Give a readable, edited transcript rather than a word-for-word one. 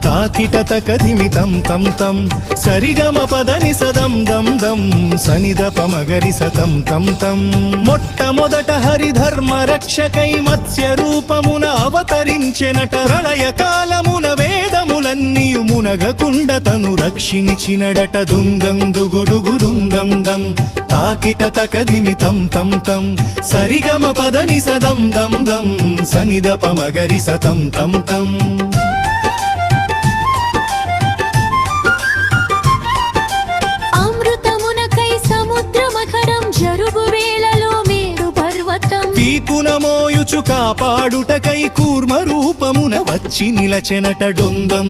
తాకిట తకదిమి తం తం తం సరిగమ పదని సదం దం దం సనిద పమగరి సతం తం తం మొట్టమొదట హరిధర్మ రక్షకై మత్స్య రూపమున అవతరించెనట ప్రళయ కాలమున వేదములన్నీయు మునగకుండ తను రక్షించినడట దుంగం దుగుడుగు దుంగం దం తాకిట తకదిమి తం తం తం సరిగమ పదని సదం దం దం సనిద పమగరి సతం తం తం పీకునమోయుచు కాపాడుటకై కూర్మ రూపమున వచ్చి నిలచెనట డొంగం